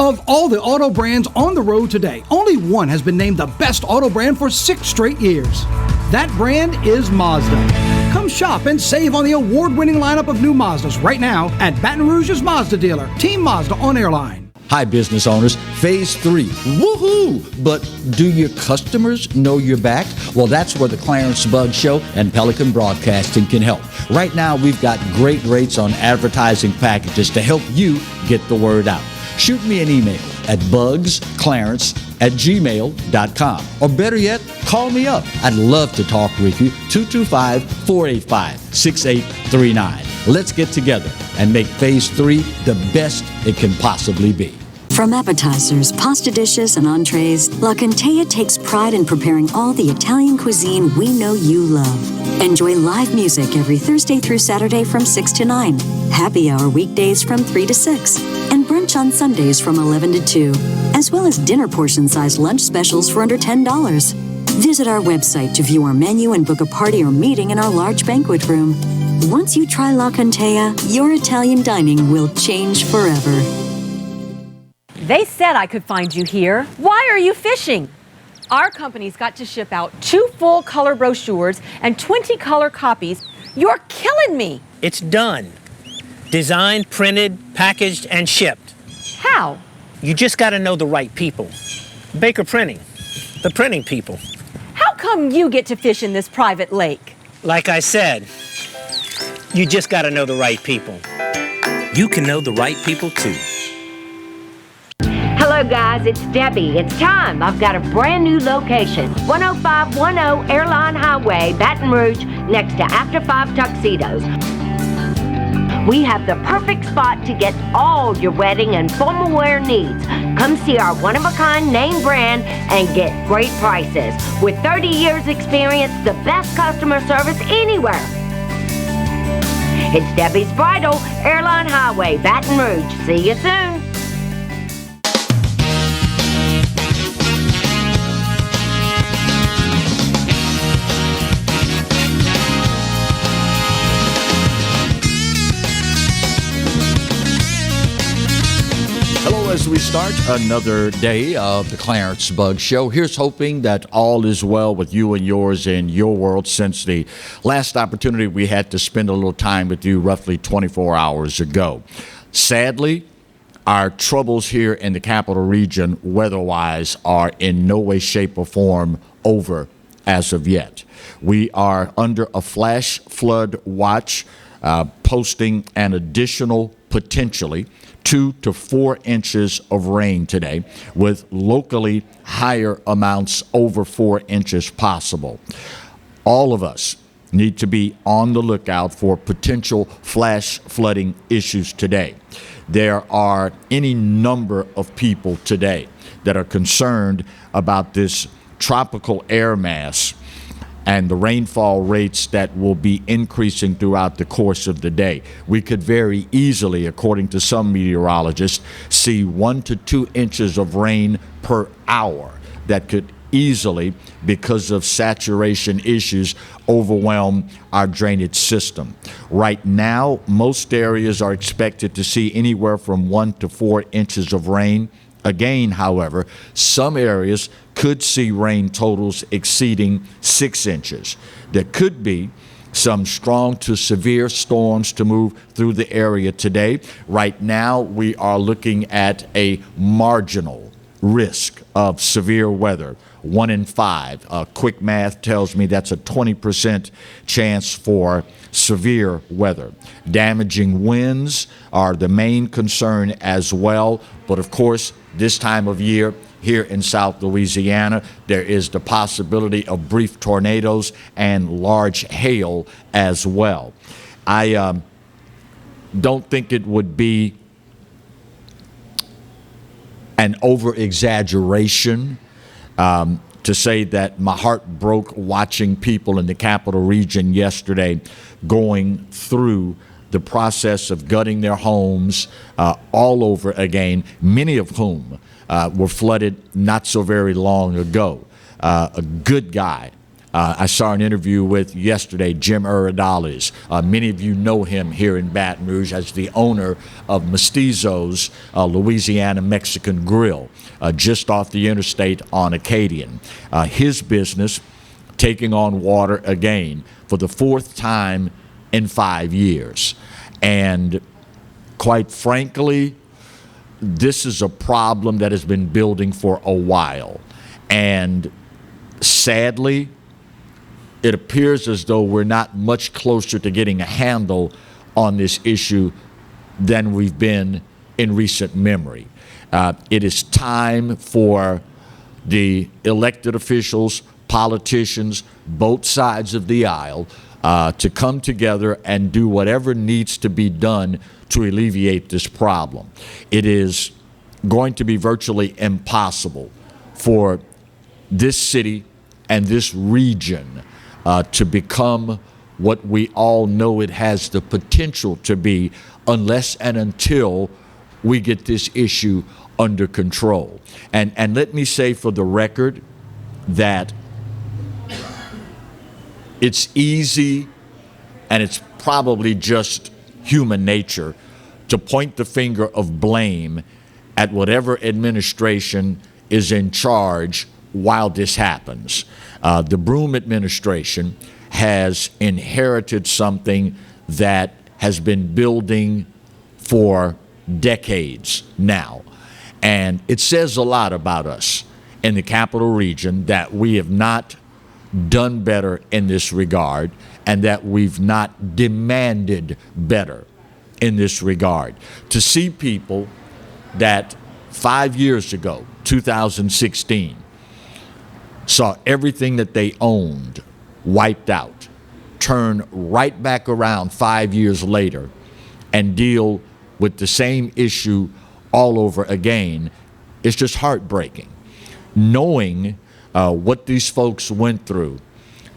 Of all the auto brands on the road today, only one has been named the best auto brand for 6 straight years. That brand is Mazda. Come shop and save on the award-winning lineup of new Mazdas right now at Baton Rouge's Mazda dealer, Team Mazda on Airline. Hi, business owners. Phase 3. Woohoo! But do your customers know you're back? Well, that's where the Clarence Bugg Show and Pelican Broadcasting can help. Right now, we've got great rates on advertising packages to help you get the word out. Shoot me an email at bugsclarence@gmail.com. Or better yet, call me up. I'd love to talk with you. 225-485-6839. Let's get together and make Phase 3 the best it can possibly be. From appetizers, pasta dishes, and entrees, La Contea takes pride in preparing all the Italian cuisine we know you love. Enjoy live music every Thursday through Saturday from 6 to 9, happy hour weekdays from 3 to 6, and brunch on Sundays from 11 to 2, as well as dinner portion-sized lunch specials for under $10. Visit our website to view our menu and book a party or meeting in our large banquet room. Once you try La Contea, your Italian dining will change forever. They said I could find you here. Why are you fishing? Our company's got to ship out 2 full color brochures and 20 color copies. You're killing me. It's done. Designed, printed, packaged, and shipped. How? You just got to know the right people. Baker Printing, the printing people. How come you get to fish in this private lake? Like I said, you just got to know the right people. You can know the right people too. Hello guys, it's Debbie. It's time. I've got a brand new location. 10510 Airline Highway, Baton Rouge, next to After 5 Tuxedos. We have the perfect spot to get all your wedding and formal wear needs. Come see our one-of-a-kind name brand and get great prices. With 30 years experience, the best customer service anywhere. It's Debbie's Bridal, Airline Highway, Baton Rouge. See you soon. As we start another day of the Clarence Bugg Show, here's hoping that all is well with you and yours in your world since the last opportunity we had to spend a little time with you roughly 24 hours ago. Sadly, our troubles here in the capital region weather-wise are in no way, shape, or form over as of yet. We are under a flash flood watch, posting an additional potentially 2 to 4 inches of rain today, with locally higher amounts over 4 inches possible. All of us need to be on the lookout for potential flash flooding issues today. There are any number of people today that are concerned about this tropical air mass and the rainfall rates that will be increasing throughout the course of the day. We could very easily, according to some meteorologists, see 1 to 2 inches of rain per hour that could easily, because of saturation issues, overwhelm our drainage system. Right now, most areas are expected to see anywhere from 1 to 4 inches of rain. Again, however, some areas could see rain totals exceeding 6 inches. There could be some strong to severe storms to move through the area today. Right now, we are looking at a marginal risk of severe weather, 1 in 5. Quick math tells me that's a 20% chance for severe weather. Damaging winds are the main concern as well, but of course, this time of year here in South Louisiana, there is the possibility of brief tornadoes and large hail as well. I don't think it would be an over-exaggeration to say that my heart broke watching people in the capital region yesterday going through the process of gutting their homes all over again, many of whom were flooded not so very long ago. A good guy I saw an interview with yesterday Jim Uredales. Many of you know him here in Baton Rouge as the owner of Mestizos Louisiana Mexican Grill, just off the interstate on Acadian. His business taking on water again for the fourth time in 5 years. And quite frankly, this is a problem that has been building for a while. And sadly, it appears as though we're not much closer to getting a handle on this issue than we've been in recent memory. It is time for the elected officials, politicians, both sides of the aisle, to come together and do whatever needs to be done to alleviate this problem. It is going to be virtually impossible for this city and this region to become what we all know it has the potential to be unless and until we get this issue under control. And let me say for the record that it's easy, and it's probably just human nature, to point the finger of blame at whatever administration is in charge while this happens. The Broome administration has inherited something that has been building for decades now. And it says a lot about us in the capital region that we have not done better in this regard and that we've not demanded better in this regard. To see people that 5 years ago, 2016, saw everything that they owned wiped out, turn right back around 5 years later and deal with the same issue all over again, it's just heartbreaking. Knowing what these folks went through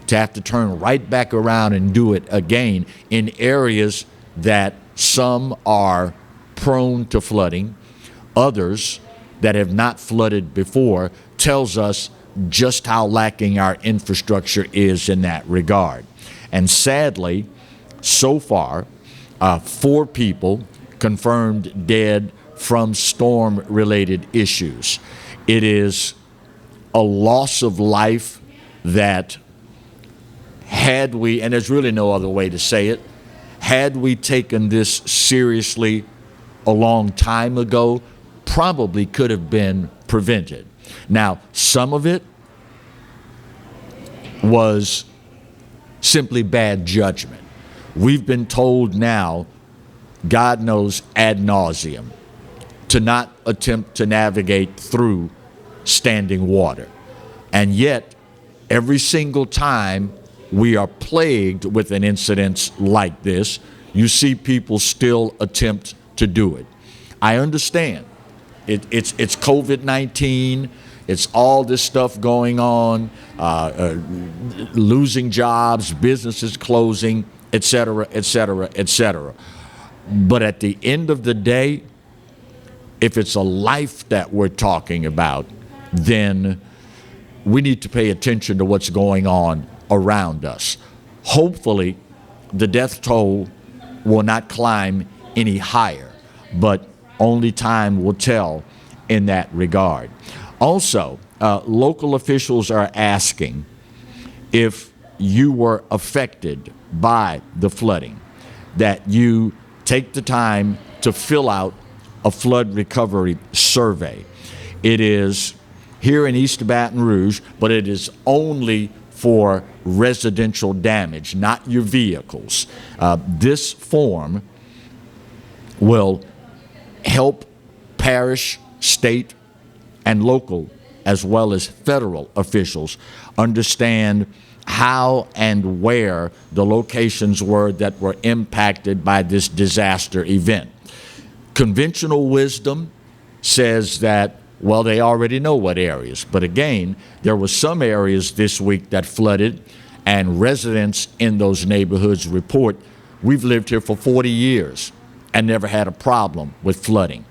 to have to turn right back around and do it again in areas that some are prone to flooding, others that have not flooded before, tells us just how lacking our infrastructure is in that regard. And sadly, so far, 4 people confirmed dead from storm-related issues. It is a loss of life that, had we, and there's really no other way to say it, had we taken this seriously a long time ago, probably could have been prevented. Now, some of it was simply bad judgment. We've been told now, God knows ad nauseum, to not attempt to navigate through standing water. And yet, every single time we are plagued with an incident like this, you see people still attempt to do it. I understand. It's COVID-19. It's all this stuff going on, losing jobs, businesses closing, et cetera, et cetera, et cetera. But at the end of the day, if it's a life that we're talking about, then we need to pay attention to what's going on around us. Hopefully, the death toll will not climb any higher, but only time will tell in that regard. Also, local officials are asking if you were affected by the flooding, that you take the time to fill out a flood recovery survey. It is here in East Baton Rouge, but it is only for residential damage, not your vehicles. This form will help parish, state, and local, as well as federal officials, understand how and where the locations were that were impacted by this disaster event. Conventional wisdom says that, well, they already know what areas. But again, there were some areas this week that flooded, and residents in those neighborhoods report, we've lived here for 40 years and never had a problem with flooding.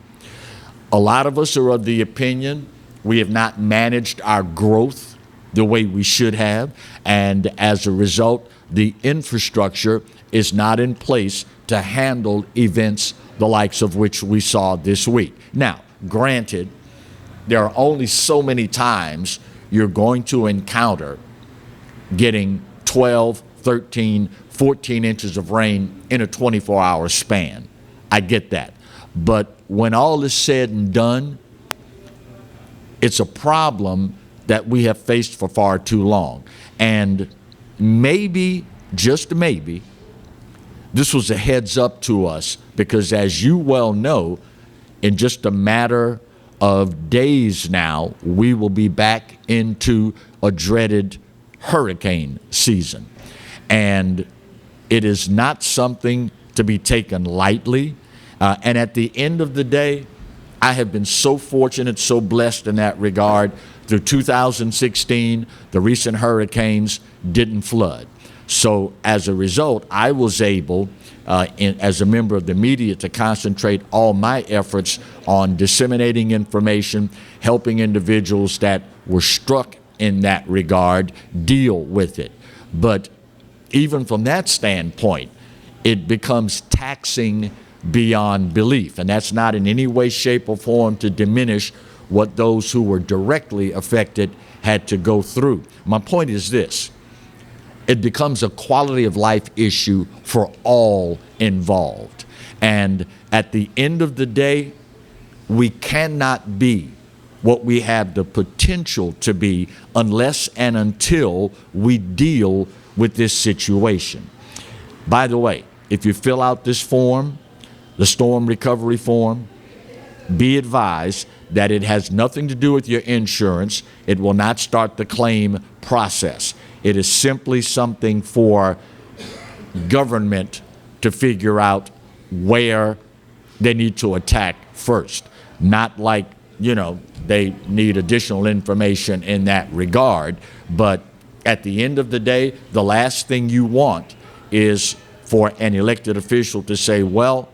A lot of us are of the opinion we have not managed our growth the way we should have, and as a result, the infrastructure is not in place to handle events the likes of which we saw this week. Now, granted, there are only so many times you're going to encounter getting 12, 13, 14 inches of rain in a 24-hour span. I get that. But when all is said and done, it's a problem that we have faced for far too long. And maybe, just maybe, this was a heads up to us, because as you well know, in just a matter of days now, we will be back into a dreaded hurricane season. And it is not something to be taken lightly. And at the end of the day, I have been so fortunate, so blessed in that regard. Through 2016, the recent hurricanes didn't flood. So as a result, I was able, as a member of the media, to concentrate all my efforts on disseminating information, helping individuals that were struck in that regard deal with it. But even from that standpoint, it becomes taxing beyond belief. And that's not in any way, shape, or form to diminish what those who were directly affected had to go through. My point is this: it becomes a quality of life issue for all involved. And at the end of the day, we cannot be what we have the potential to be unless and until we deal with this situation. By the way, if you fill out this form, the storm recovery form, be advised that it has nothing to do with your insurance. It will not start the claim process. It is simply something for government to figure out where they need to attack first. Not like, they need additional information in that regard. But at the end of the day, the last thing you want is for an elected official to say, well,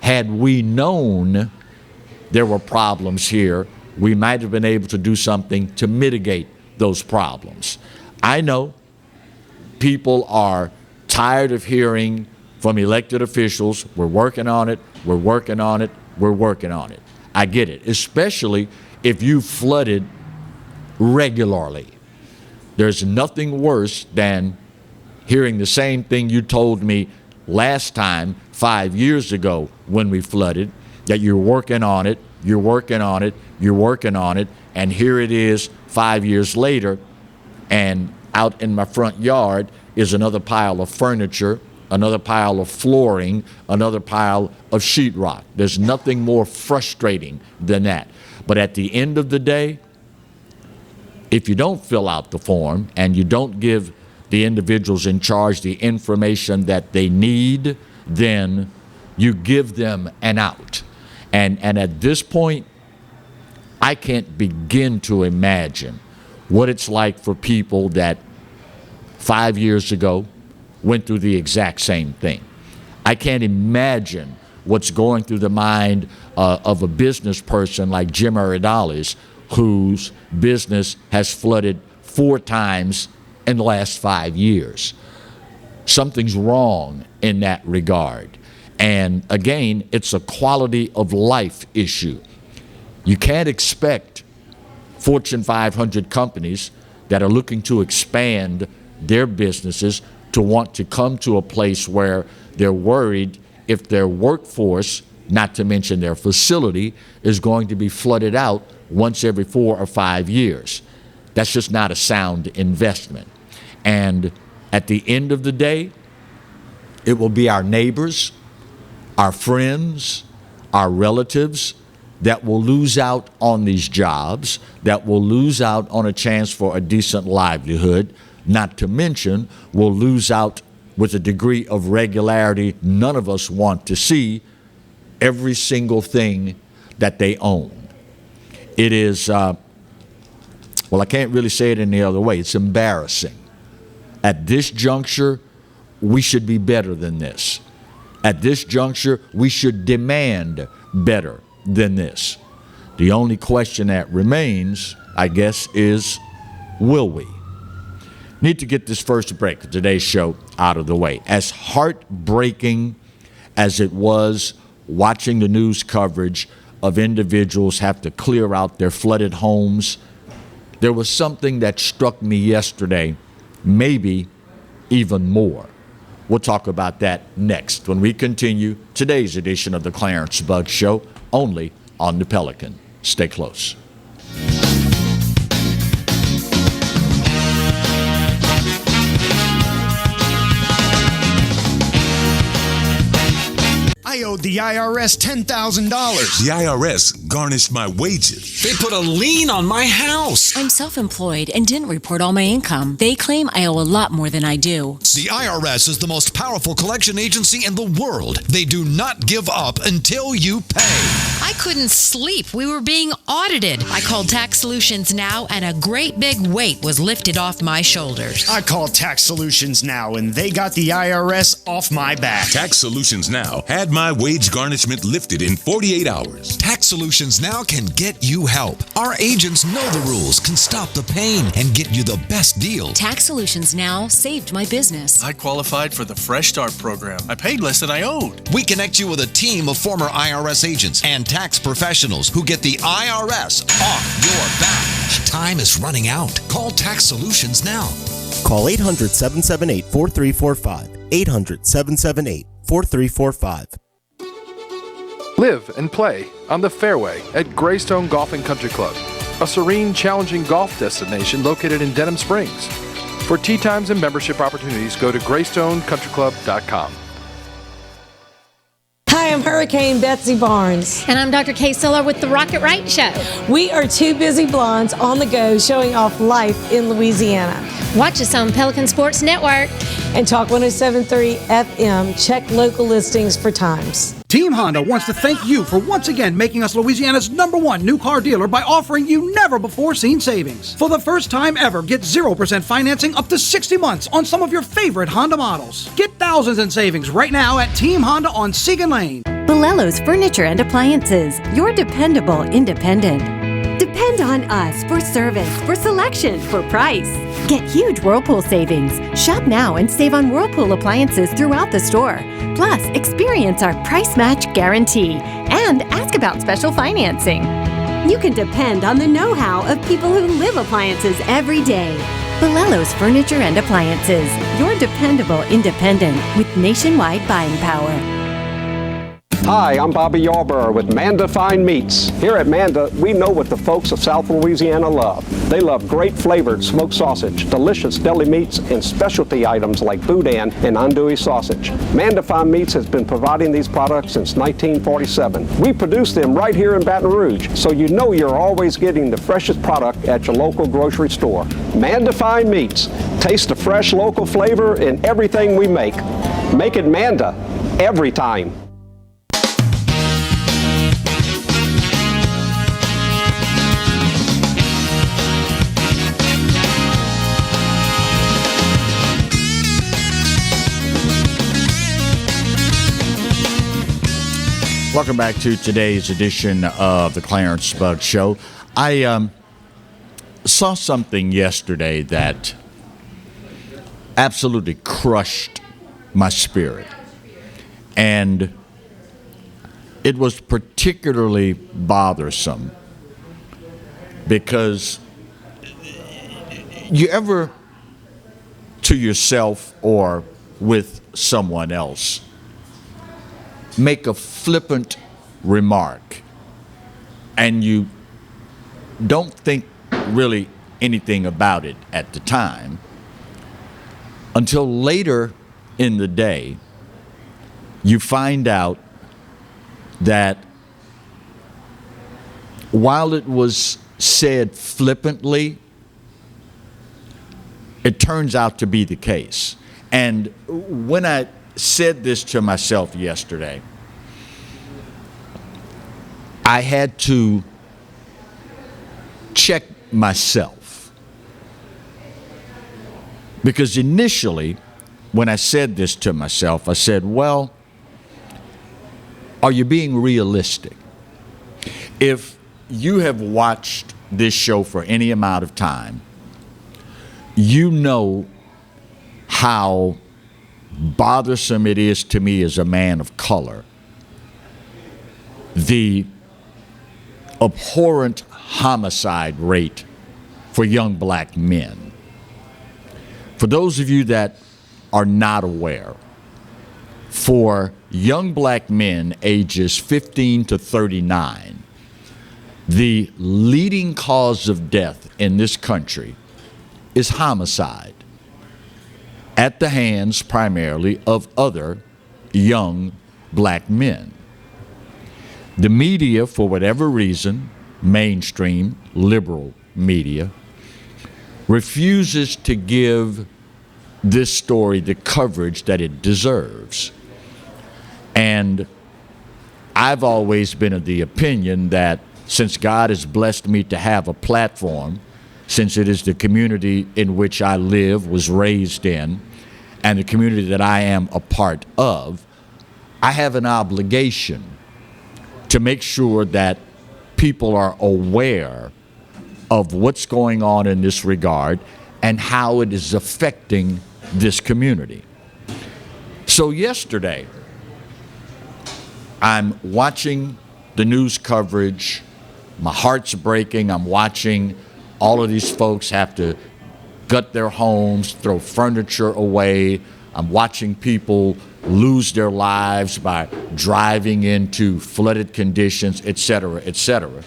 had we known there were problems here, we might have been able to do something to mitigate those problems. I know people are tired of hearing from elected officials, we're working on it, we're working on it, we're working on it. I get it, especially if you flooded regularly. There's nothing worse than hearing the same thing you told me last time 5 years ago when we flooded, that you're working on it, you're working on it, you're working on it, and here it is 5 years later, and out in my front yard is another pile of furniture, another pile of flooring, another pile of sheetrock. There's nothing more frustrating than that. But at the end of the day, if you don't fill out the form and you don't give the individuals in charge the information that they need, then you give them an out. And at this point, I can't begin to imagine what it's like for people that 5 years ago went through the exact same thing. I can't imagine what's going through the mind of a business person like Jim Iredales, whose business has flooded 4 times in the last 5 years. Something's wrong in that regard. And again, it's a quality of life issue. You can't expect Fortune 500 companies that are looking to expand their businesses to want to come to a place where they're worried if their workforce, not to mention their facility, is going to be flooded out once every 4 or 5 years. That's just not a sound investment. And at the end of the day, it will be our neighbors, our friends, our relatives that will lose out on these jobs, that will lose out on a chance for a decent livelihood, not to mention will lose out with a degree of regularity none of us want to see, every single thing that they own. It is, well, I can't really say it any other way. It's embarrassing. At this juncture, we should be better than this. At this juncture, we should demand better than this. The only question that remains, I guess, is will we? Need to get this first break of today's show out of the way. As heartbreaking as it was watching the news coverage of individuals have to clear out their flooded homes, there was something that struck me yesterday, maybe even more. We'll talk about that next when we continue today's edition of the Clarence Bugg Show, only on the Pelican. Stay close. I owed the IRS $10,000. The IRS garnished my wages. They put a lien on my house. I'm self-employed and didn't report all my income. They claim I owe a lot more than I do. The IRS is the most powerful collection agency in the world. They do not give up until you pay. I couldn't sleep. We were being audited. I called Tax Solutions Now, and a great big weight was lifted off my shoulders. I called Tax Solutions Now, and they got the IRS off my back. Tax Solutions Now had my wage garnishment lifted in 48 hours. Tax Solutions Now can get you help. Our agents know the rules, can stop the pain, and get you the best deal. Tax Solutions Now saved my business. I qualified for the Fresh Start program. I paid less than I owed. We connect you with a team of former IRS agents and tax professionals who get the IRS off your back. Time is running out. Call Tax Solutions now. Call 800-778-4345. 800-778-4345. Live and play on the fairway at Greystone Golf and Country Club, a serene, challenging golf destination located in Denham Springs. For tee times and membership opportunities, go to GreystoneCountryClub.com. Hi, I'm Hurricane Betsy Barnes. And I'm Dr. Kay Siller with The Rocket Right Show. We are two busy blondes on the go showing off life in Louisiana. Watch us on Pelican Sports Network. And Talk 107.3 FM. Check local listings for times. Team Honda wants to thank you for once again making us Louisiana's #1 new car dealer by offering you never-before-seen savings. For the first time ever, get 0% financing up to 60 months on some of your favorite Honda models. Get thousands in savings right now at Team Honda on Siegen Lane. Bolello's Furniture and Appliances, your dependable independent. Depend on us for service, for selection, for price. Get huge Whirlpool savings. Shop now and save on Whirlpool appliances throughout the store. Plus, experience our price match guarantee and ask about special financing. You can depend on the know-how of people who live appliances every day. Bolello's Furniture and Appliances, your dependable independent with nationwide buying power. Hi, I'm Bobby Yarborough with Manda Fine Meats. Here at Manda, we know what the folks of South Louisiana love. They love great flavored smoked sausage, delicious deli meats, and specialty items like boudin and andouille sausage. Manda Fine Meats has been providing these products since 1947. We produce them right here in Baton Rouge, so you know you're always getting the freshest product at your local grocery store. Manda Fine Meats. Taste the fresh local flavor in everything we make. Make it Manda every time. Welcome back to today's edition of the Clarence Bugg Show. I saw something yesterday that absolutely crushed my spirit. And it was particularly bothersome because you ever, to yourself or with someone else, make a flippant remark and you don't think really anything about it at the time until later in the day you find out that while it was said flippantly, it turns out to be the case. And when I said this to myself yesterday, I had to check myself. Because initially, when I said this to myself, I said, well, are you being realistic? If you have watched this show for any amount of time, you know how bothersome it is to me as a man of color, the abhorrent homicide rate for young black men. For those of you that are not aware, for young black men ages 15 to 39, the leading cause of death in this country is homicide, at the hands primarily of other young black men. The media, for whatever reason, mainstream liberal media, refuses to give this story the coverage that it deserves. And I've always been of the opinion that since God has blessed me to have a platform, since it is the community in which I live, was raised in, and the community that I am a part of, I have an obligation to make sure that people are aware of what's going on in this regard and how it is affecting this community. So yesterday, I'm watching the news coverage. My heart's breaking. I'm watching all of these folks have to gut their homes, throw furniture away. I'm watching people lose their lives by driving into flooded conditions, et cetera, et cetera.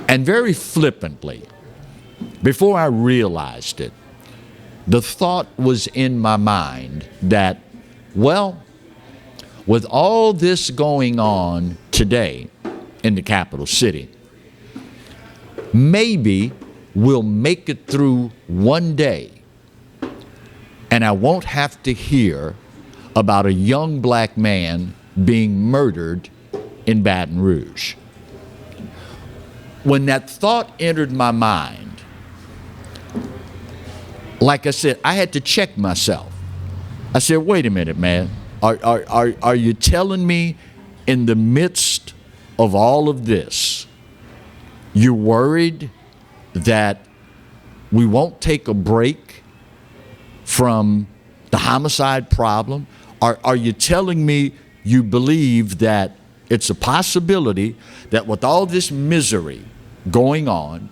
And very flippantly, before I realized it, the thought was in my mind that, well, with all this going on today in the capital city, maybe we'll make it through one day and I won't have to hear about a young black man being murdered in Baton Rouge. When that thought entered my mind, like I said, I had to check myself. I said, wait a minute, man. Are you telling me in the midst of all of this, you're worried that we won't take a break from the homicide problem? Are you telling me you believe that it's a possibility that with all this misery going on,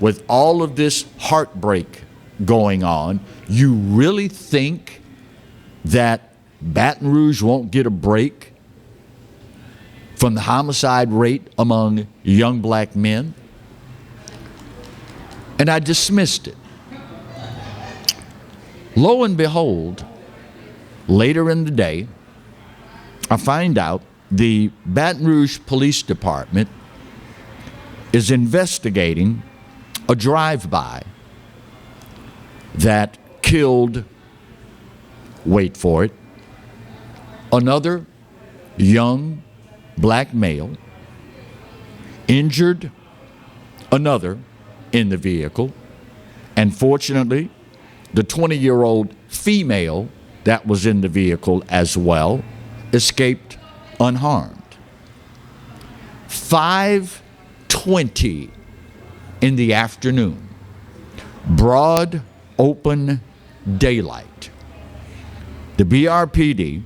with all of this heartbreak going on, you really think that Baton Rouge won't get a break from the homicide rate among young black men? And I dismissed it. Lo and behold, later in the day, I find out the Baton Rouge Police Department is investigating a drive-by that killed, wait for it, another young black male, injured another in the vehicle, and fortunately, the 20-year-old female that was in the vehicle as well escaped unharmed. 5:20 in the afternoon, broad open daylight. The BRPD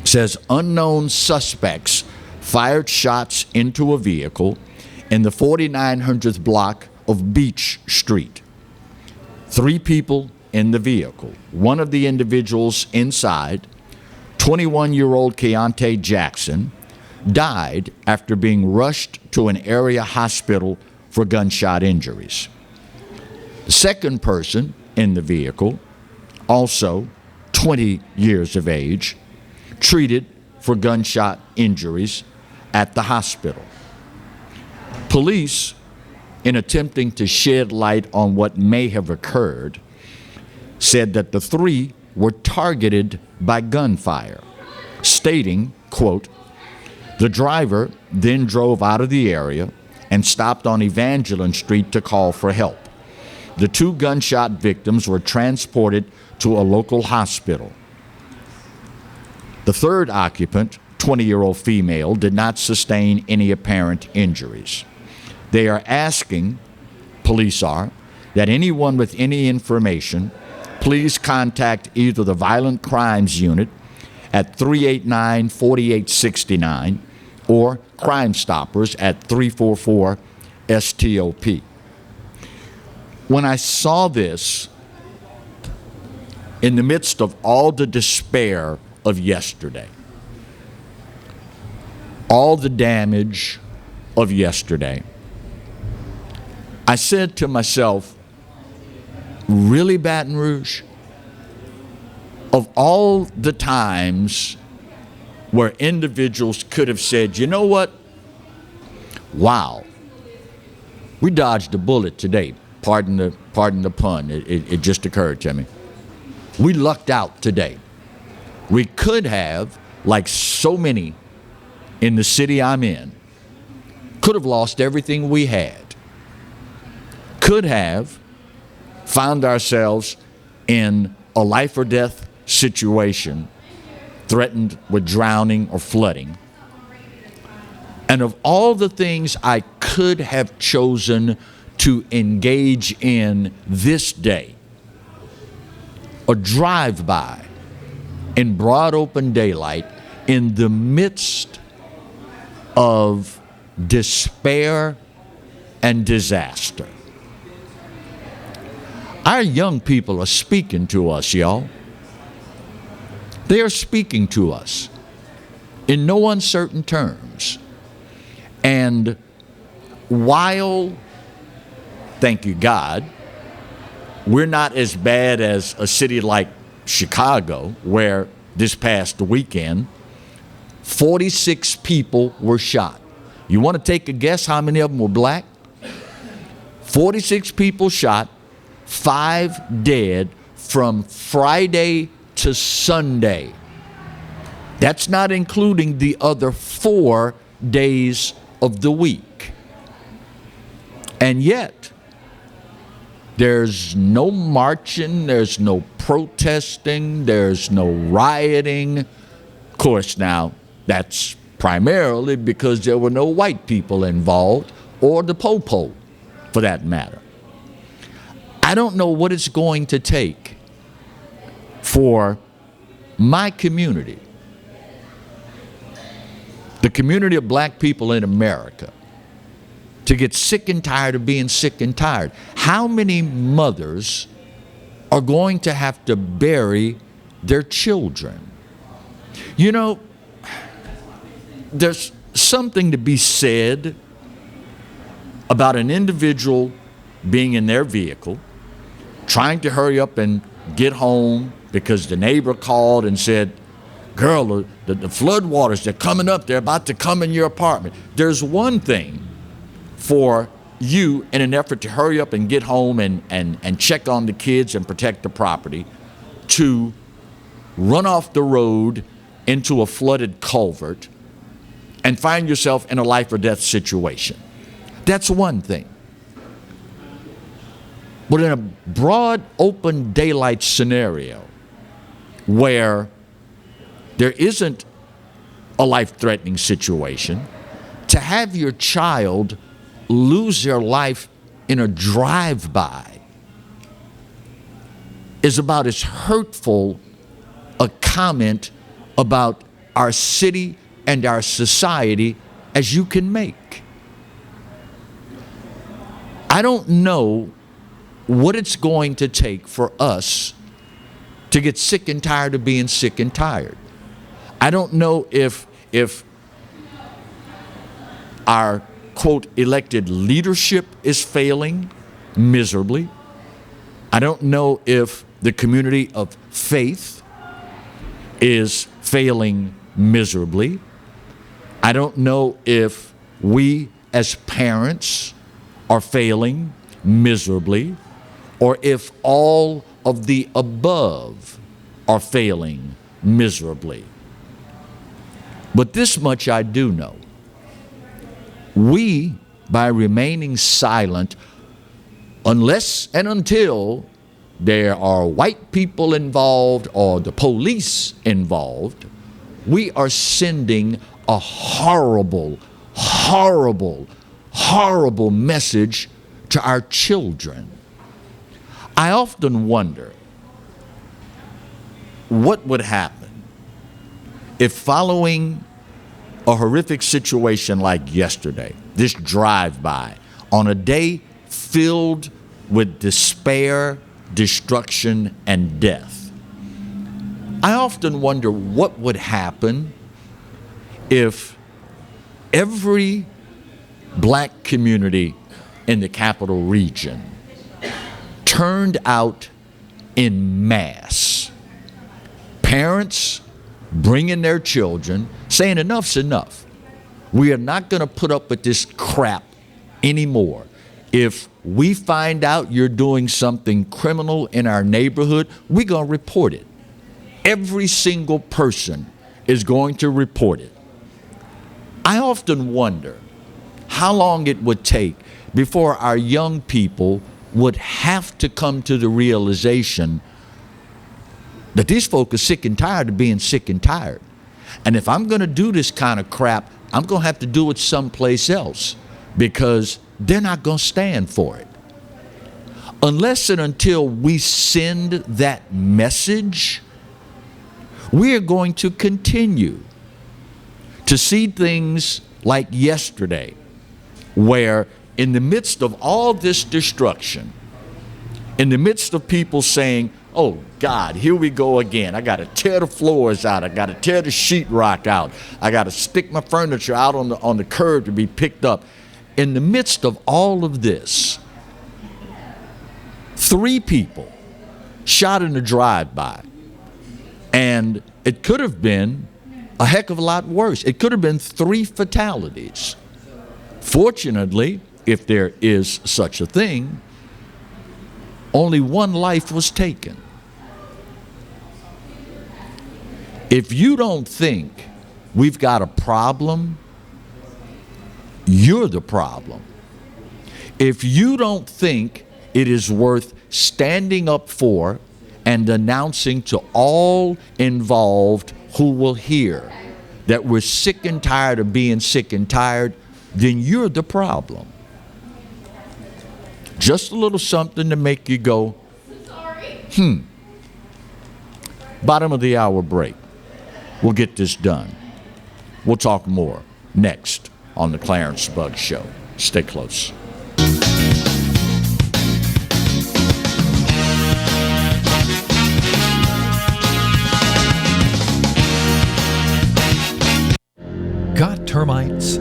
says unknown suspects fired shots into a vehicle in the 4900th block of Beach Street. 3 people in the vehicle. One of the individuals inside, 21-year-old Keontae Jackson, died after being rushed to an area hospital for gunshot injuries. The second person in the vehicle, also 20 years of age, treated for gunshot injuries at the hospital. Police, in attempting to shed light on what may have occurred, said that the 3 were targeted by gunfire, stating, quote, "The driver then drove out of the area and stopped on Evangeline Street to call for help. The 2 gunshot victims were transported to a local hospital. The third occupant, 20-year-old female, did not sustain any apparent injuries. They are asking, police are, that anyone with any information, please contact either the Violent Crimes Unit at 389-4869 or Crime Stoppers at 344-STOP. When I saw this, in the midst of all the despair of yesterday, all the damage of yesterday, I said to myself, really, Baton Rouge? Of all the times where individuals could have said, you know what? Wow, we dodged a bullet today. Pardon the pun. It just occurred to me. We lucked out today. We could have, like so many in the city I'm in, could have lost everything we had. Could have found ourselves in a life or death situation, threatened with drowning or flooding. And of all the things I could have chosen to engage in this day, a drive-by in broad open daylight in the midst of despair and disaster. Our young people are speaking to us, y'all. They are speaking to us in no uncertain terms. And while, thank you God, we're not as bad as a city like Chicago, where this past weekend, 46 people were shot. You want to take a guess how many of them were black? 46 people shot, 5 dead from Friday to Sunday. That's not including the other 4 days of the week. And yet, there's no marching, there's no protesting, there's no rioting. Of course, now, that's primarily because there were no white people involved, or the po-po, for that matter. I don't know what it's going to take for my community, the community of black people in America, to get sick and tired of being sick and tired. How many mothers are going to have to bury their children? You know, there's something to be said about an individual being in their vehicle, trying to hurry up and get home because the neighbor called and said, girl, the flood waters, they're coming up, they're about to come in your apartment. There's one thing for you, in an effort to hurry up and get home and check on the kids and protect the property, to run off the road into a flooded culvert and find yourself in a life or death situation. That's one thing. But in a broad open daylight scenario where there isn't a life-threatening situation, to have your child lose their life in a drive-by is about as hurtful a comment about our city and our society as you can make. I don't know what it's going to take for us to get sick and tired of being sick and tired. I don't know if our, quote, elected leadership is failing miserably. I don't know if the community of faith is failing miserably. I don't know if we as parents are failing miserably, or if all of the above are failing miserably. But this much I do know. We, by remaining silent, unless and until there are white people involved or the police involved, we are sending a horrible, horrible, horrible message to our children. I often wonder what would happen if, following a horrific situation like yesterday, this drive-by, on a day filled with despair, destruction, and death. I often wonder what would happen if every black community in the capital region turned out in mass. Parents bringing their children, saying enough's enough. We are not going to put up with this crap anymore. If we find out you're doing something criminal in our neighborhood, we're going to report it. Every single person is going to report it. I often wonder how long it would take before our young people would have to come to the realization that these folk are sick and tired of being sick and tired. And if I'm going to do this kind of crap, I'm going to have to do it someplace else, because they're not going to stand for it. Unless and until we send that message, we are going to continue to see things like yesterday, where in the midst of all this destruction, in the midst of people saying, oh God, here we go again. I got to tear the floors out. I got to tear the sheetrock out. I got to stick my furniture out on the curb to be picked up. In the midst of all of this, 3 people shot in a drive-by. And it could have been a heck of a lot worse. It could have been 3 fatalities. Fortunately, if there is such a thing, only 1 life was taken. If you don't think we've got a problem, you're the problem. If you don't think it is worth standing up for and announcing to all involved who will hear that we're sick and tired of being sick and tired, then you're the problem. Just a little something to make you go, Bottom of the hour break. We'll get this done. We'll talk more next on the Clarence Buggs Show. Stay close. Got termites?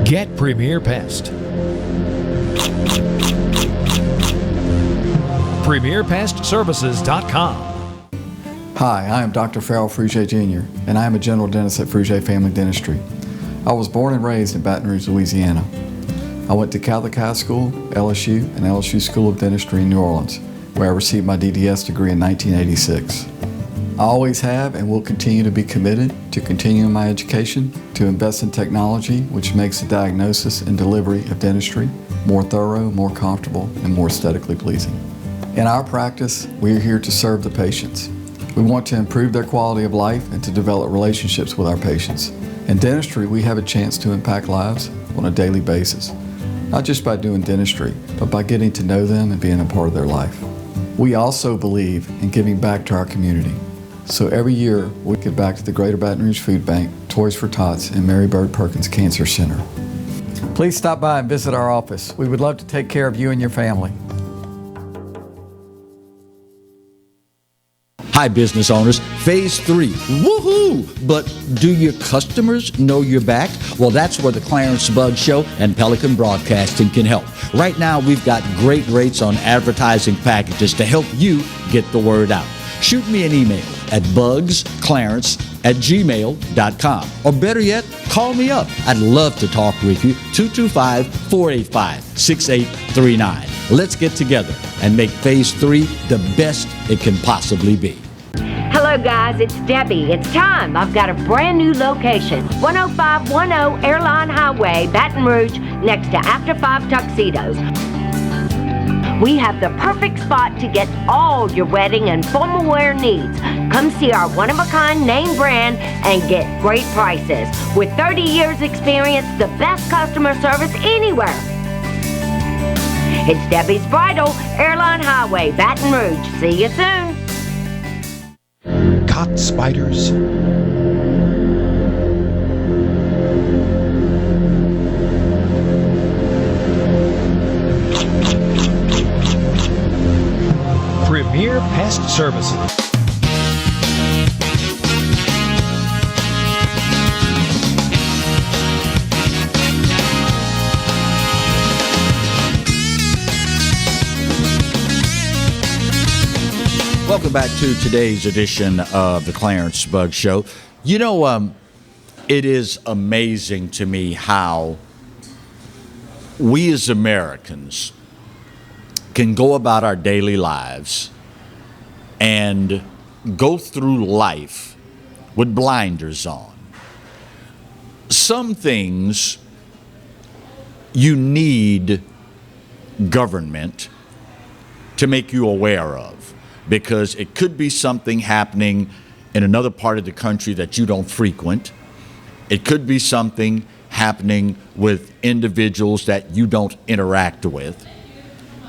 Get Premier Pest. PremierPestServices.com. Hi, I am Dr. Farrell Frugier Jr., and I am a general dentist at Frugier Family Dentistry. I was born and raised in Baton Rouge, Louisiana. I went to Catholic High School, LSU, and LSU School of Dentistry in New Orleans, where I received my DDS degree in 1986. I always have and will continue to be committed to continuing my education, to invest in technology which makes the diagnosis and delivery of dentistry more thorough, more comfortable, and more aesthetically pleasing. In our practice, we are here to serve the patients. We want to improve their quality of life and to develop relationships with our patients. In dentistry, we have a chance to impact lives on a daily basis, not just by doing dentistry, but by getting to know them and being a part of their life. We also believe in giving back to our community. So every year, we give back to the Greater Baton Rouge Food Bank, Toys for Tots, and Mary Bird Perkins Cancer Center. Please stop by and visit our office. We would love to take care of you and your family. Hi, business owners. Phase 3. Woohoo! But do your customers know you're back? Well, that's where the Clarence Buggs Show and Pelican Broadcasting can help. Right now, we've got great rates on advertising packages to help you get the word out. Shoot me an email at bugsclarence@gmail.com. Or better yet, call me up. I'd love to talk with you. 225-485-6839. Let's get together and make Phase 3 the best it can possibly be. Hello guys, it's Debbie. It's time. I've got a brand new location. 10510 Airline Highway, Baton Rouge, next to After 5 Tuxedos. We have the perfect spot to get all your wedding and formal wear needs. Come see our one-of-a-kind name brand and get great prices. With 30 years experience, the best customer service anywhere. It's Debbie's Bridal, Airline Highway, Baton Rouge. See you soon. Caught spiders? Premier Pest Services. Welcome back to today's edition of the Clarence Bugg Show. You know, it is amazing to me how we as Americans can go about our daily lives and go through life with blinders on. Some things you need government to make you aware of, because it could be something happening in another part of the country that you don't frequent. It could be something happening with individuals that you don't interact with.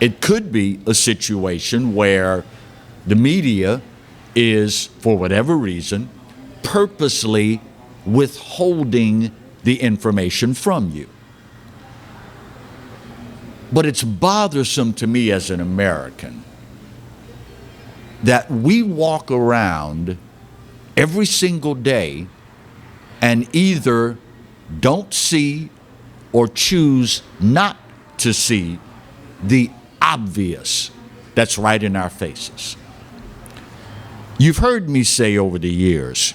It could be a situation where the media is, for whatever reason, purposely withholding the information from you. But it's bothersome to me as an American that we walk around every single day and either don't see or choose not to see the obvious that's right in our faces. You've heard me say over the years,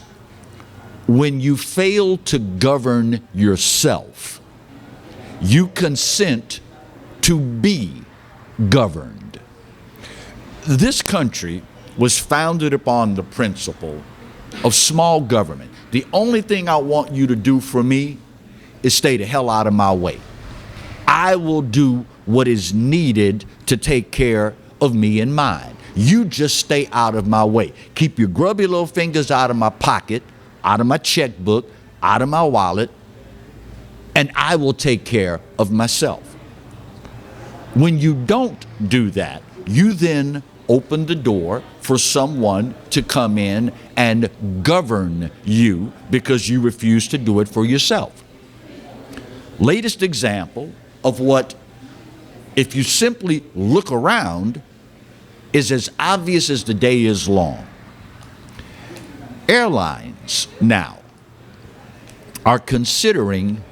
when you fail to govern yourself, you consent to be governed. This country was founded upon the principle of small government. The only thing I want you to do for me is stay the hell out of my way. I will do what is needed to take care of me and mine. You just stay out of my way. Keep your grubby little fingers out of my pocket, out of my checkbook, out of my wallet, and I will take care of myself. When you don't do that, you then open the door for someone to come in and govern you because you refuse to do it for yourself. Latest example of what, if you simply look around, is as obvious as the day is long. Airlines now are considering,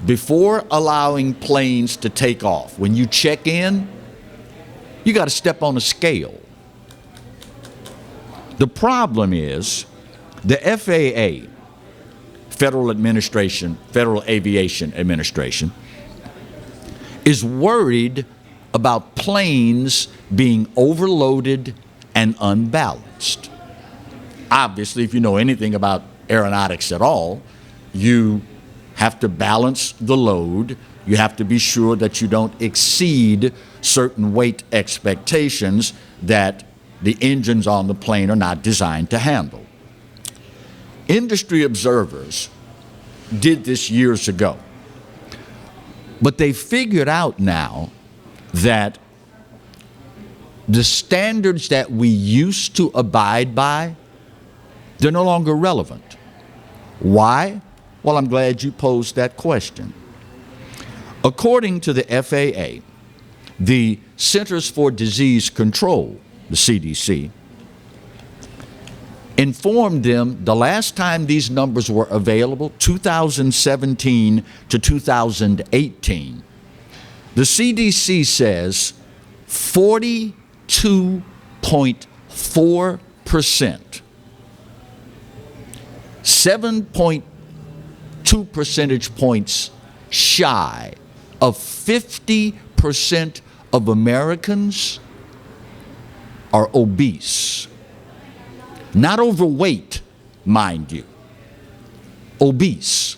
before allowing planes to take off, when you check in, you got to step on a scale. The problem is the FAA, Federal Aviation Administration, is worried about planes being overloaded and unbalanced. Obviously, if you know anything about aeronautics at all, you have to balance the load. You have to be sure that you don't exceed certain weight expectations that the engines on the plane are not designed to handle. Industry observers did this years ago, but they figured out now that the standards that we used to abide by, they're no longer relevant. Why? Well, I'm glad you posed that question. According to the FAA, the Centers for Disease Control, the CDC, informed them the last time these numbers were available, 2017 to 2018, the CDC says 42.4%, 7.2 percentage points shy of 50% of Americans are obese. Not overweight, mind you. Obese.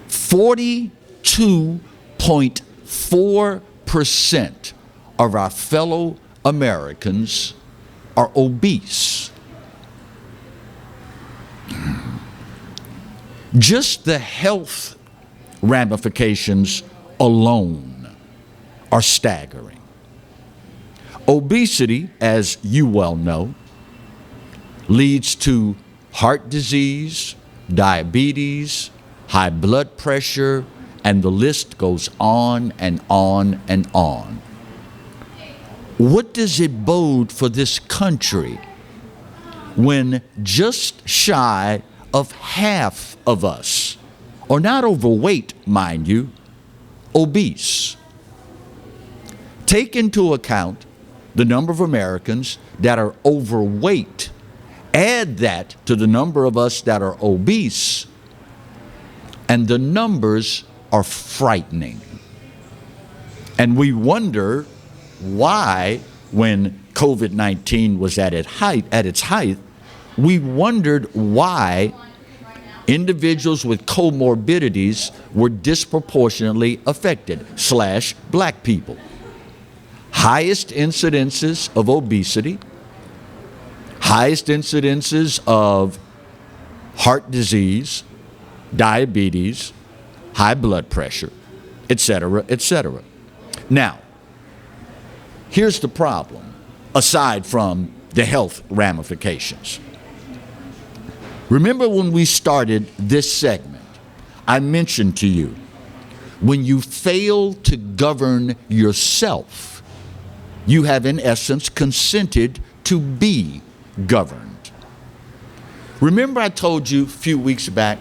42.4% of our fellow Americans are obese. Just the health ramifications alone are staggering. Obesity, as you well know, leads to heart disease, diabetes, high blood pressure, and the list goes on and on and on. What does it bode for this country when just shy of half of us are not overweight, mind you, obese? Take into account the number of Americans that are overweight. Add that to the number of us that are obese, and the numbers are frightening. And we wonder why, when COVID-19 was at its height, we wondered why individuals with comorbidities were disproportionately affected, / black people. Highest incidences of obesity, highest incidences of heart disease, diabetes, high blood pressure, etc., etc. Now, here's the problem, aside from the health ramifications. Remember when we started this segment, I mentioned to you, when you fail to govern yourself, you have in essence consented to be governed. Remember I told you a few weeks back,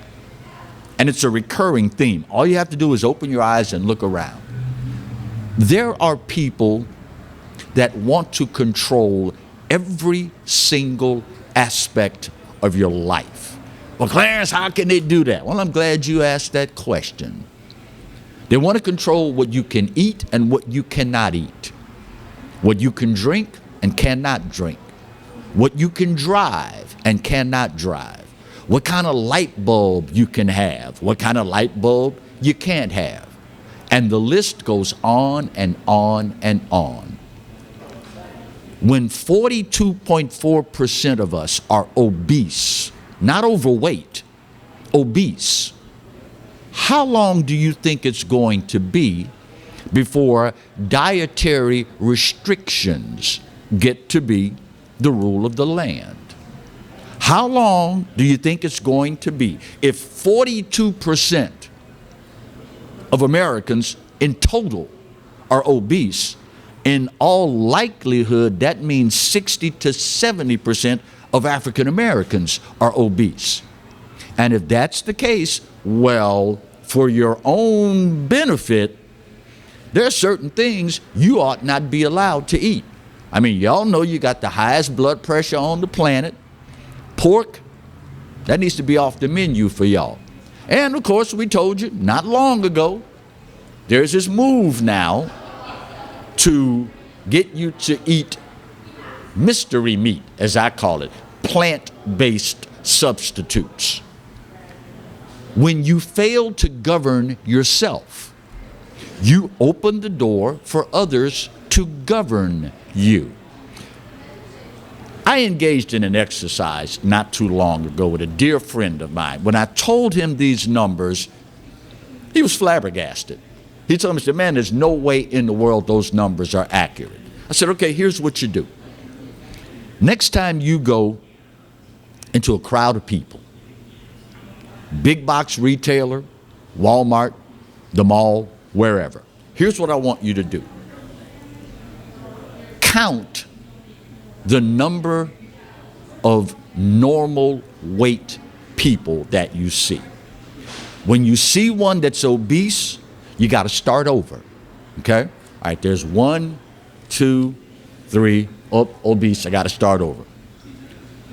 and it's a recurring theme, all you have to do is open your eyes and look around. There are people that want to control every single aspect of your life. Well, Clarence, how can they do that? Well, I'm glad you asked that question. They want to control what you can eat and what you cannot eat, what you can drink and cannot drink, what you can drive and cannot drive, what kind of light bulb you can have, what kind of light bulb you can't have. And the list goes on and on and on. When 42.4% of us are obese, not overweight, obese, how long do you think it's going to be before dietary restrictions get to be the rule of the land? How long do you think it's going to be if 42% of Americans in total are obese? In all likelihood, that means 60 to 70% of African Americans are obese. And if that's the case, well, for your own benefit, there are certain things you ought not be allowed to eat. I mean, y'all know you got the highest blood pressure on the planet. Pork, that needs to be off the menu for y'all. And of course, we told you not long ago, there's this move now to get you to eat mystery meat, as I call it, plant-based substitutes. When you fail to govern yourself, you open the door for others to govern you. I engaged in an exercise not too long ago with a dear friend of mine. When I told him these numbers, he was flabbergasted. He told me, he said, man, there's no way in the world those numbers are accurate. I said, okay, here's what you do. Next time you go into a crowd of people, big box retailer, Walmart, the mall, wherever, here's what I want you to do. Count the number of normal weight people that you see. When you see one that's obese, you got to start over, okay? All right, there's 1, 2, 3, obese, I got to start over.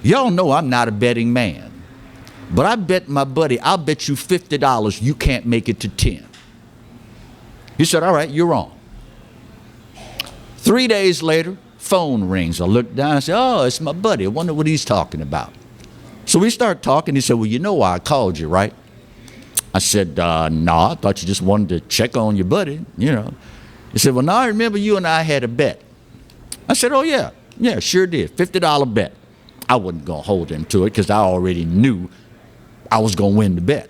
Y'all know I'm not a betting man, but I bet my buddy, I'll bet you $50 you can't make it to 10. He said, all right, you're wrong. 3 days later, phone rings. I look down and say, oh, it's my buddy. I wonder what he's talking about. So we start talking. He said, well, you know why I called you, right? I said, no, I thought you just wanted to check on your buddy, you know. He said, well, now I remember you and I had a bet. I said, oh, yeah. Yeah, sure did. $50 bet. I wasn't going to hold him to it because I already knew I was going to win the bet.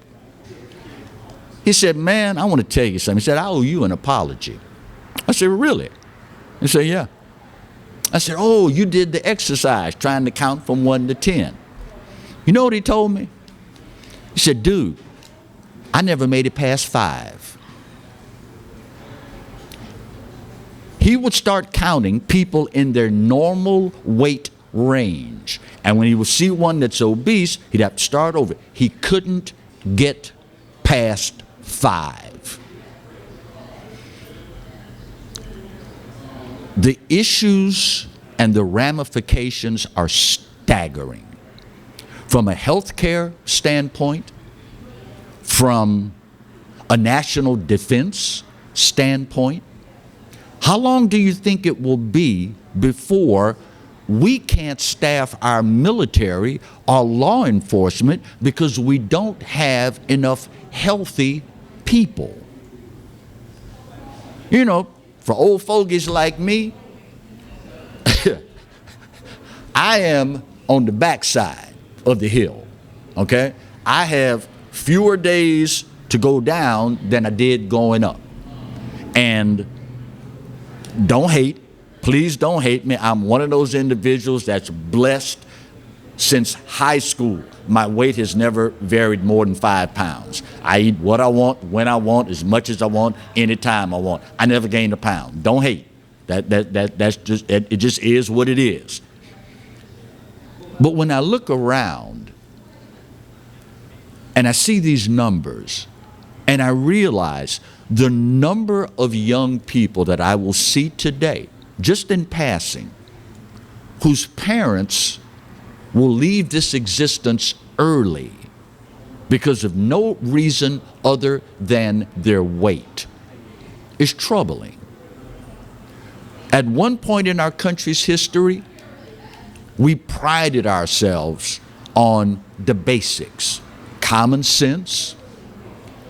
He said, man, I want to tell you something. He said, I owe you an apology. I said, really? He said, yeah. I said, oh, you did the exercise trying to count from 1 to 10. You know what he told me? He said, dude, I never made it past 5. He would start counting people in their normal weight range. And when he would see one that's obese, he'd have to start over. He couldn't get past 5. The issues and the ramifications are staggering. From a healthcare standpoint, from a national defense standpoint, how long do you think it will be before we can't staff our military or law enforcement because we don't have enough healthy people? You know, for old fogies like me, I am on the backside of the hill, okay? I have fewer days to go down than I did going up. And don't hate, please don't hate me. I'm one of those individuals that's blessed. Since high school, my weight has never varied more than 5 pounds. I eat what I want, when I want, as much as I want, anytime I want. I never gained a pound. Don't hate. That's just, it just is what it is. But when I look around and I see these numbers and I realize the number of young people that I will see today, just in passing, whose parents will leave this existence early because of no reason other than their weight, is troubling. At one point in our country's history, we prided ourselves on the basics: common sense,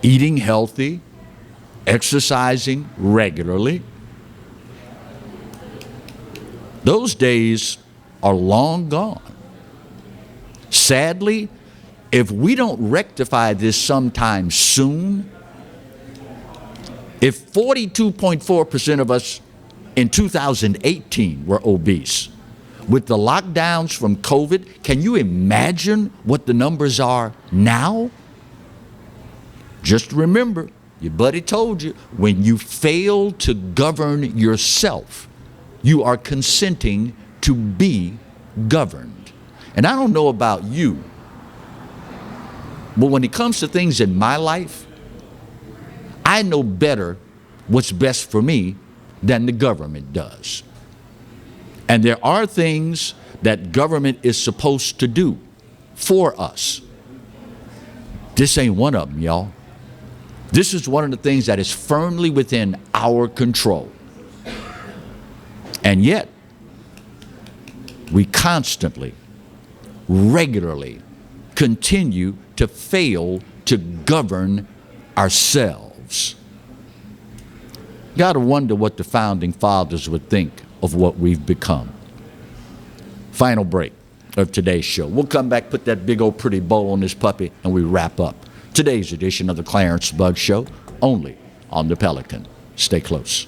eating healthy, exercising regularly. Those days are long gone. Sadly, if we don't rectify this sometime soon, if 42.4% of us in 2018 were obese, with the lockdowns from COVID, can you imagine what the numbers are now? Just remember, your buddy told you, when you fail to govern yourself, you are consenting to be governed. And I don't know about you, but when it comes to things in my life, I know better what's best for me than the government does. And there are things that government is supposed to do for us. This ain't one of them, y'all. This is one of the things that is firmly within our control. And yet, we constantly, regularly continue to fail to govern ourselves. Gotta wonder what the founding fathers would think of what we've become. Final break of today's show. We'll come back, put that big old pretty bow on this puppy, and we wrap up today's edition of the Clarence Bugg Show, only on the Pelican. Stay close.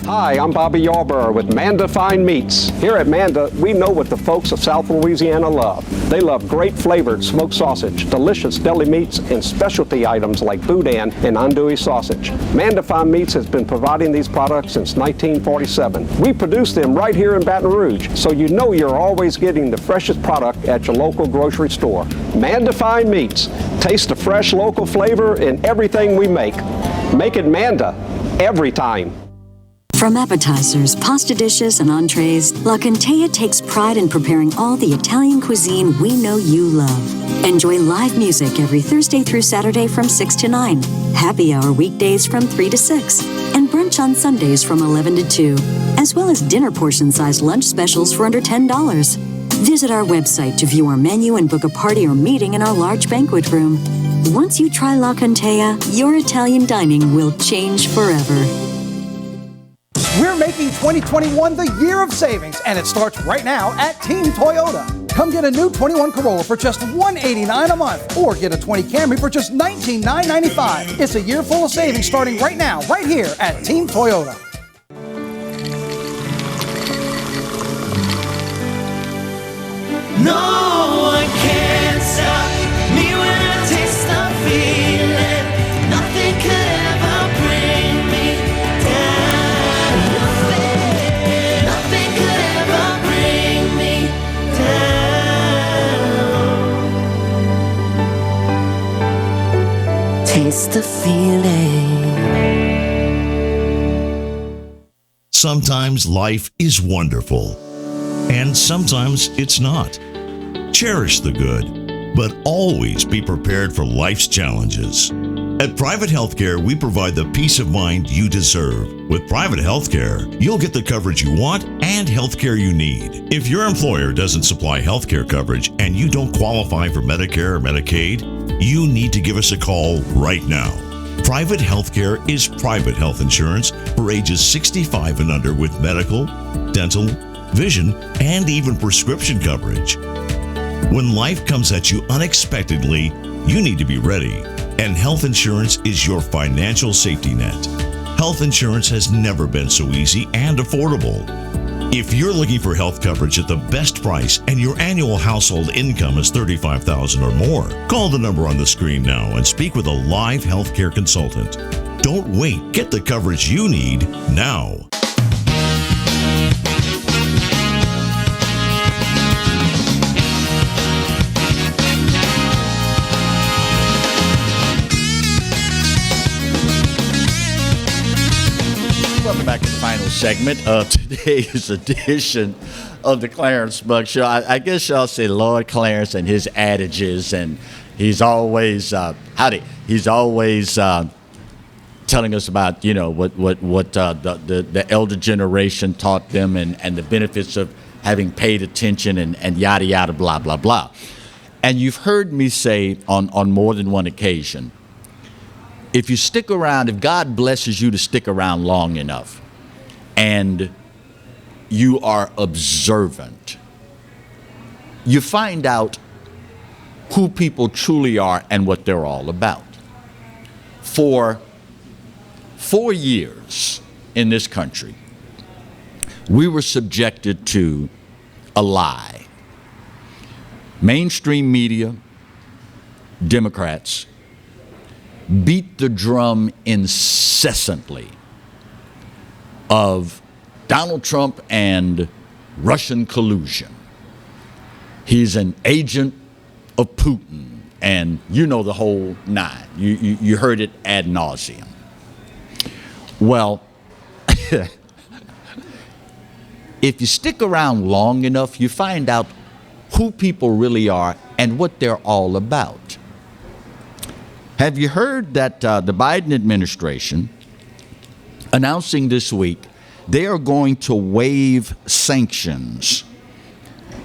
Hi, I'm Bobby Yarborough with Manda Fine Meats. Here at Manda, we know what the folks of South Louisiana love. They love great flavored smoked sausage, delicious deli meats, and specialty items like boudin and andouille sausage. Manda Fine Meats has been providing these products since 1947. We produce them right here in Baton Rouge, so you know you're always getting the freshest product at your local grocery store. Manda Fine Meats. Taste the fresh local flavor in everything we make. Make it Manda every time. From appetizers, pasta dishes, and entrees, La Contea takes pride in preparing all the Italian cuisine we know you love. Enjoy live music every Thursday through Saturday from 6 to 9, happy hour weekdays from 3 to 6, and brunch on Sundays from 11 to 2, as well as dinner portion-sized lunch specials for under $10. Visit our website to view our menu and book a party or meeting in our large banquet room. Once you try La Contea, your Italian dining will change forever. We're making 2021 the year of savings, and it starts right now at Team Toyota. Come get a new 21 Corolla for just $189 a month, or get a 20 Camry for just $19,995. It's a year full of savings starting right now, right here at Team Toyota. No one can stop me when I taste the feeling. Nothing could ever bring me down. Nothing could ever bring me down. Taste the feeling. Sometimes life is wonderful, and sometimes it's not. Cherish the good, but always be prepared for life's challenges. At Private Healthcare, we provide the peace of mind you deserve. With Private Healthcare, you'll get the coverage you want and healthcare you need. If your employer doesn't supply healthcare coverage and you don't qualify for Medicare or Medicaid, you need to give us a call right now. Private Healthcare is private health insurance for ages 65 and under with medical, dental, vision, and even prescription coverage. When life comes at you unexpectedly, you need to be ready, and health insurance is your financial safety net. Health insurance has never been so easy and affordable. If you're looking for health coverage at the best price and your annual household income is $35,000 or more, call the number on the screen now and speak with a live healthcare consultant. Don't wait. Get the coverage you need now. Welcome back to the final segment of today's edition of the Clarence Bugg Show. I guess y'all say Lord Clarence and his adages, and he's always He's always telling us about what the elder generation taught them and the benefits of having paid attention and yada yada blah blah blah. And you've heard me say on more than one occasion, if you stick around, if God blesses you to stick around long enough and you are observant, you find out who people truly are and what they're all about. For 4 years in this country, we were subjected to a lie. Mainstream media, Democrats, beat the drum incessantly of Donald Trump and Russian collusion. He's an agent of Putin, and you know the whole nine. You heard it ad nauseum. Well, if you stick around long enough, you find out who people really are and what they're all about. Have you heard that the Biden administration announcing this week they are going to waive sanctions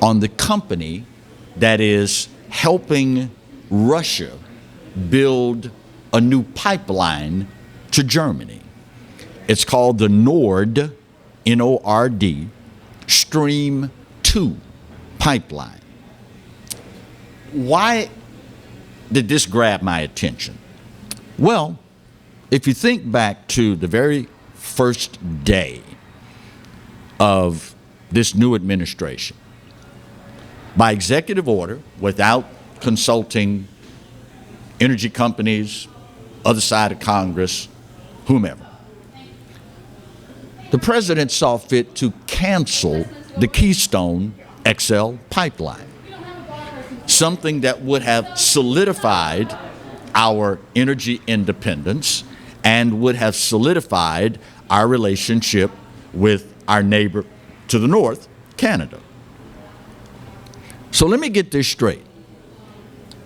on the company that is helping Russia build a new pipeline to Germany? It's called the Nord, N-O-R-D, Stream 2 pipeline. Why did this grab my attention? Well, if you think back to the very first day of this new administration, by executive order, without consulting energy companies, other side of Congress, whomever, the president saw fit to cancel the Keystone XL pipeline, something that would have solidified our energy independence and would have solidified our relationship with our neighbor to the north, Canada. So let me get this straight.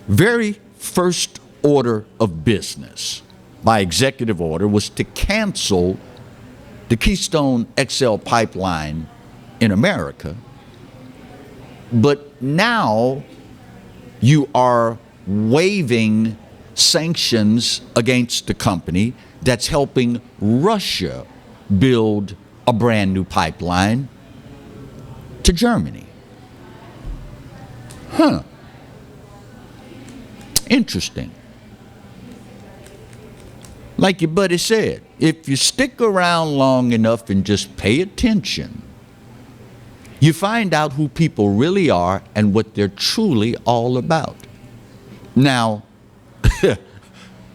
Very first order of business by executive order was to cancel the Keystone XL pipeline in America But now you are waiving sanctions against the company that's helping Russia build a brand new pipeline to Germany. Interesting. Like your buddy said, if you stick around long enough and just pay attention, you find out who people really are and what they're truly all about. Now,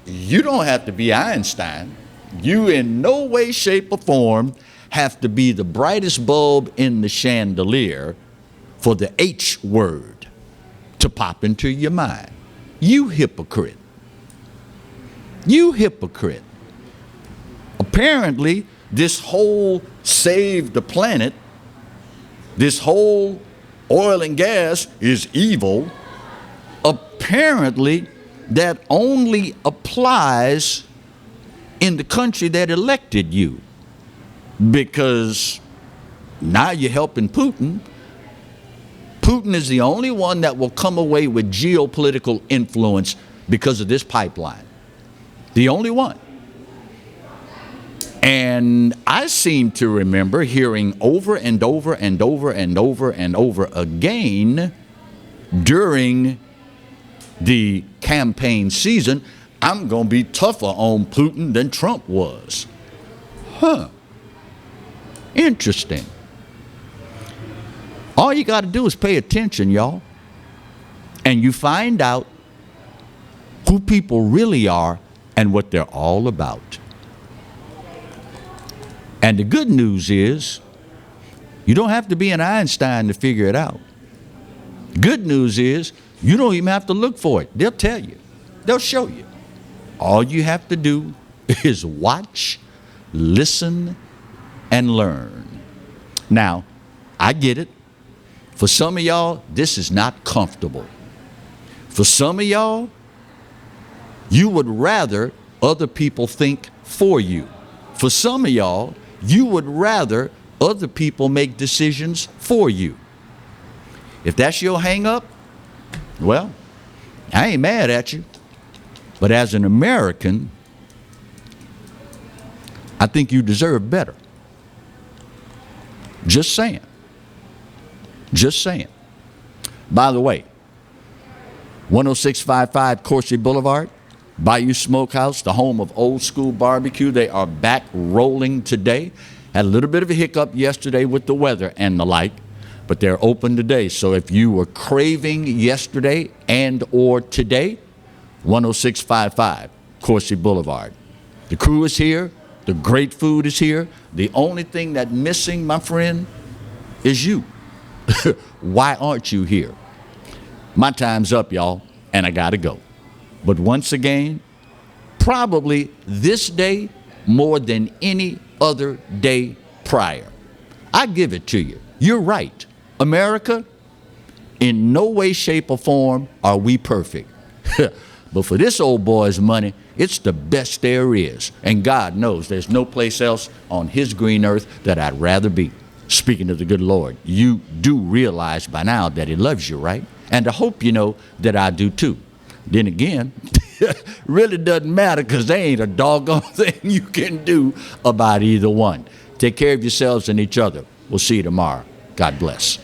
you don't have to be Einstein. You in no way, shape, or form have to be the brightest bulb in the chandelier for the H word to pop into your mind. You hypocrite. You hypocrite. Apparently, this whole save the planet, this whole oil and gas is evil. Apparently, that only applies in the country that elected you, because now you're helping Putin. Putin is the only one that will come away with geopolitical influence because of this pipeline. The only one. And I seem to remember hearing over and over and over and over and over again during the campaign season, I'm going to be tougher on Putin than Trump was. Interesting. All you got to do is pay attention, y'all. And you find out who people really are and what they're all about. And the good news is, you don't have to be an Einstein to figure it out. Good news is, you don't even have to look for it. They'll tell you. They'll show you. All you have to do is watch, listen, and learn. Now, I get it. For some of y'all, this is not comfortable. For some of y'all, you would rather other people think for you. For some of y'all, you would rather other people make decisions for you. If that's your hang up, well, I ain't mad at you. But as an American, I think you deserve better. Just saying. Just saying. By the way, 10655 Coursey Boulevard, Bayou Smokehouse, the home of old school barbecue. They are back rolling today. Had a little bit of a hiccup yesterday with the weather and the like, but they're open today. So if you were craving yesterday and or today, 10655 Coursey Boulevard. The crew is here. The great food is here. The only thing that's missing, my friend, is you. Why aren't you here? My time's up, y'all, and I gotta go. But once again, probably this day more than any other day prior, I give it to you. You're right. America, in no way, shape, or form are we perfect. But for this old boy's money, it's the best there is. And God knows there's no place else on his green earth that I'd rather be. Speaking of the good Lord, you do realize by now that he loves you, right? And I hope you know that I do too. Then again, really doesn't matter, because there ain't a doggone thing you can do about either one. Take care of yourselves and each other. We'll see you tomorrow. God bless.